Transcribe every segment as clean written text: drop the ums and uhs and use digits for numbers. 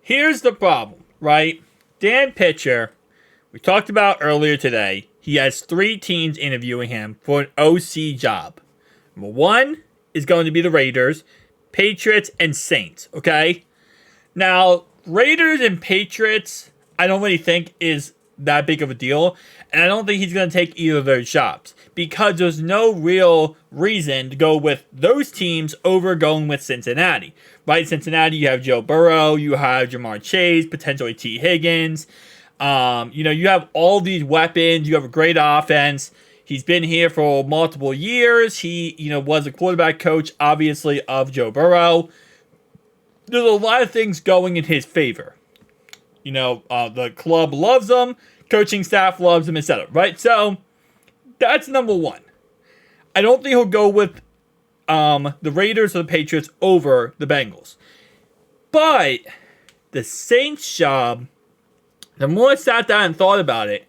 Here's the problem, right? Dan Pitcher, we talked about earlier today, he has 3 teams interviewing him for an OC job. Number 1 is going to be the Raiders, Patriots, and Saints, okay? Now, Raiders and Patriots, I don't really think is that big of a deal, and I don't think he's going to take either of those jobs because there's no real reason to go with those teams over going with Cincinnati, right? Cincinnati, you have Joe Burrow, you have Jamar Chase, potentially T. Higgins. You have all these weapons. You have a great offense. He's been here for multiple years. He, was a quarterback coach, obviously, of Joe Burrow. There's a lot of things going in his favor. The club loves him, coaching staff loves him, etc. Right? So, that's number 1. I don't think he'll go with the Raiders or the Patriots over the Bengals. But the Saints job, the more I sat down and thought about it,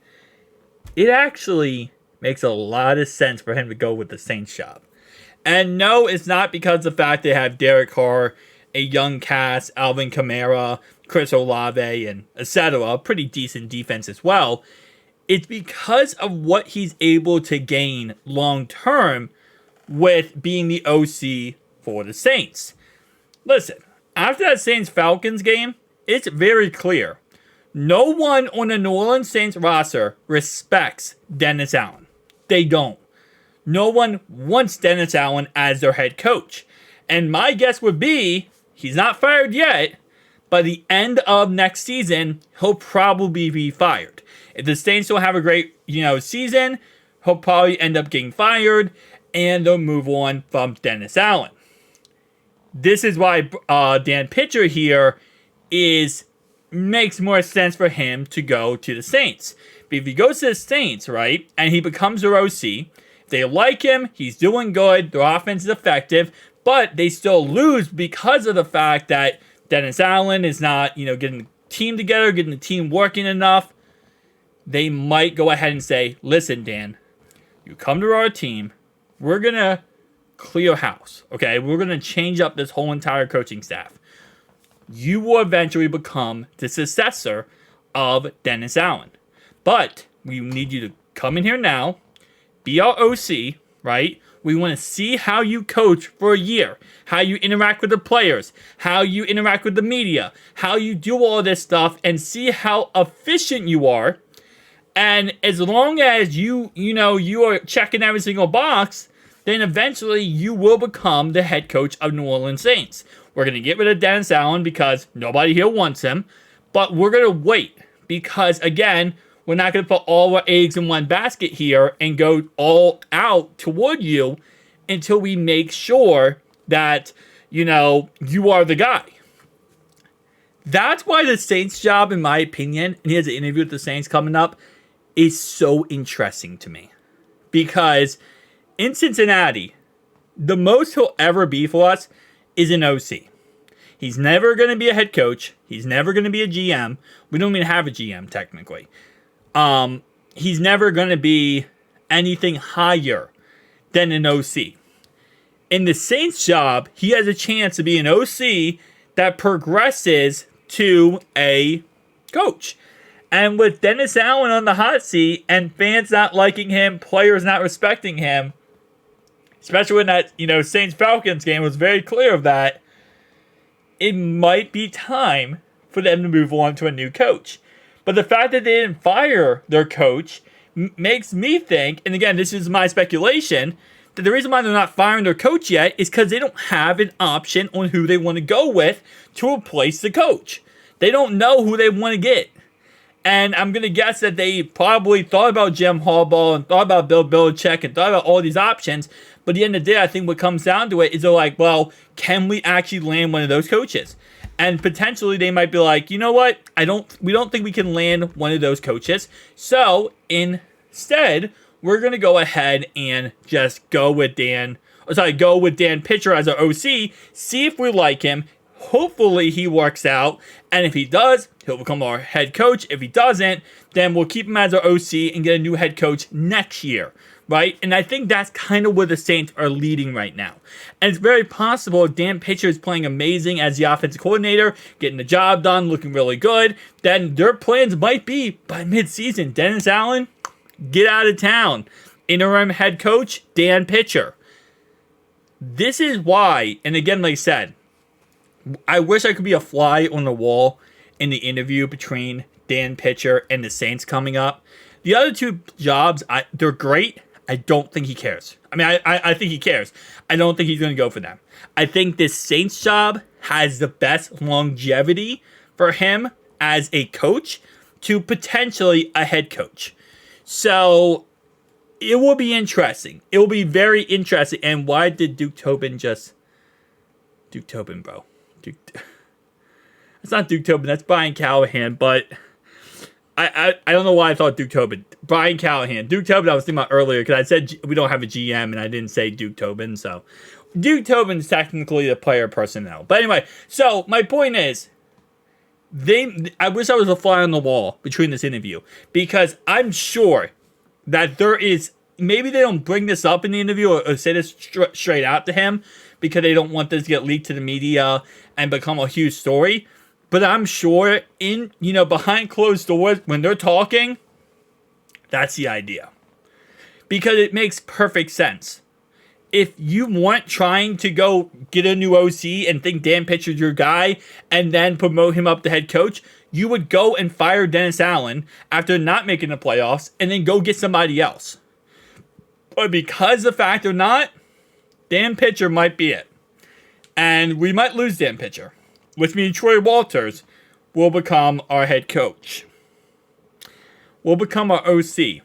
it actually makes a lot of sense for him to go with the Saints job. And no, it's not because of the fact they have Derek Carr, a young cast, Alvin Kamara, Chris Olave, and etc. A pretty decent defense as well. It's because of what he's able to gain long term with being the OC for the Saints. Listen, after that Saints-Falcons game, it's very clear. No one on the New Orleans Saints roster respects Dennis Allen. They don't. No one wants Dennis Allen as their head coach. And my guess would be, he's not fired yet, by the end of next season, he'll probably be fired. If the Saints don't have a great, season, he'll probably end up getting fired, and they'll move on from Dennis Allen. This is why Dan Pitcher here makes more sense for him to go to the Saints. But if he goes to the Saints, right, and he becomes their OC, if they like him, he's doing good, their offense is effective, but they still lose because of the fact that Dennis Allen is not, getting the team together, getting the team working enough. They might go ahead and say, listen, Dan, you come to our team, we're going to clear house, okay? We're going to change up this whole entire coaching staff. You will eventually become the successor of Dennis Allen. But we need you to come in here now, be our OC, right? We want to see how you coach for a year, how you interact with the players, how you interact with the media, how you do all this stuff, and see how efficient you are. And as long as you are checking every single box, then eventually you will become the head coach of New Orleans Saints. We're going to get rid of Dennis Allen because nobody here wants him, but we're going to wait because, again, we're not going to put all our eggs in one basket here and go all out toward you until we make sure that, you are the guy. That's why the Saints job, in my opinion, and he has an interview with the Saints coming up, is so interesting to me. Because in Cincinnati, the most he'll ever be for us is an OC. He's never going to be a head coach. He's never going to be a GM. We don't even have a GM, technically. He's never going to be anything higher than an OC. In the Saints job, he has a chance to be an OC that progresses to a coach. And with Dennis Allen on the hot seat and fans not liking him, players not respecting him, especially when that, Saints-Falcons game was very clear of that, it might be time for them to move on to a new coach. But the fact that they didn't fire their coach makes me think, and again, this is my speculation, that the reason why they're not firing their coach yet is because they don't have an option on who they want to go with to replace the coach. They don't know who they want to get. And I'm going to guess that they probably thought about Jim Harbaugh and thought about Bill Belichick and thought about all these options. But at the end of the day, I think what comes down to it is they're like, well, can we actually land one of those coaches? And potentially they might be like, you know what? We don't think we can land one of those coaches. So instead, we're going to go ahead and just go with Dan Pitcher as our OC, see if we like him. Hopefully he works out, and if he does, he'll become our head coach. If he doesn't, then we'll keep him as our OC and get a new head coach next year, right? And I think that's kind of where the Saints are leading right now. And it's very possible if Dan Pitcher is playing amazing as the offensive coordinator, getting the job done, looking really good, then their plans might be by midseason, Dennis Allen, get out of town. Interim head coach, Dan Pitcher. This is why, and again, like I said, I wish I could be a fly on the wall in the interview between Dan Pitcher and the Saints coming up. The other two jobs, they're great. I don't think he cares. I mean, I think he cares. I don't think he's going to go for them. I think this Saints job has the best longevity for him as a coach to potentially a head coach. So it will be interesting. It will be very interesting. And why did Duke Tobin, bro? It's not Duke Tobin. That's Brian Callahan. But I don't know why I thought Duke Tobin. Brian Callahan. Duke Tobin I was thinking about earlier because I said we don't have a GM and I didn't say Duke Tobin. So Duke Tobin's technically the player personnel. But anyway, so my point is, I wish I was a fly on the wall between this interview because I'm sure that there is, maybe they don't bring this up in the interview or say this straight out to him because they don't want this to get leaked to the media and become a huge story. But I'm sure behind closed doors, when they're talking, that's the idea. Because it makes perfect sense. If you weren't trying to go get a new OC and think Dan Pitcher's your guy and then promote him up to head coach, you would go and fire Dennis Allen after not making the playoffs and then go get somebody else. But because the fact or not, Dan Pitcher might be it. And we might lose Dan Pitcher, which means Troy Walters will become our head coach. Will become our OC.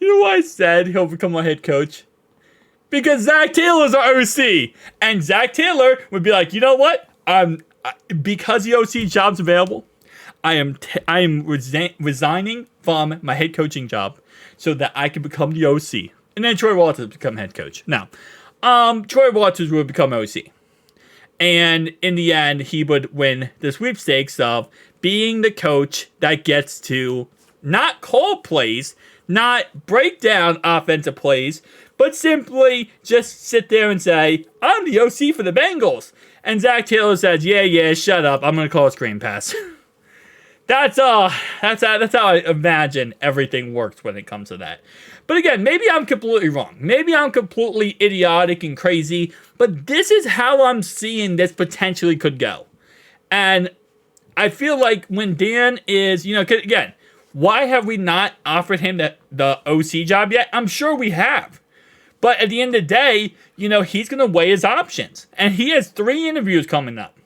You know why I said he'll become our head coach? Because Zach Taylor's our OC. And Zach Taylor would be like, you know what? Because the OC job's available, I am resigning from my head coaching job so that I can become the OC. And then Troy Walters become head coach. Now, Troy Walters would become OC. And in the end, he would win the sweepstakes of being the coach that gets to not call plays, not break down offensive plays, but simply just sit there and say, I'm the OC for the Bengals. And Zach Taylor says, yeah, shut up. I'm going to call a screen pass. That's how I imagine everything works when it comes to that. But again, maybe I'm completely wrong. Maybe I'm completely idiotic and crazy. But this is how I'm seeing this potentially could go. And I feel like when Dan is, again, why have we not offered him the OC job yet? I'm sure we have. But at the end of the day, he's going to weigh his options. And he has 3 interviews coming up.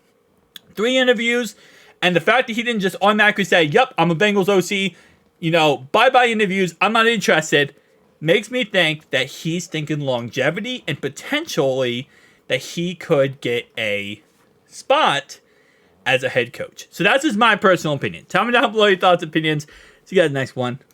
3 interviews. And the fact that he didn't just automatically say, yep, I'm a Bengals OC, bye-bye interviews, I'm not interested, makes me think that he's thinking longevity and potentially that he could get a spot as a head coach. So that's just my personal opinion. Tell me down below your thoughts, opinions. See you guys next one. Peace.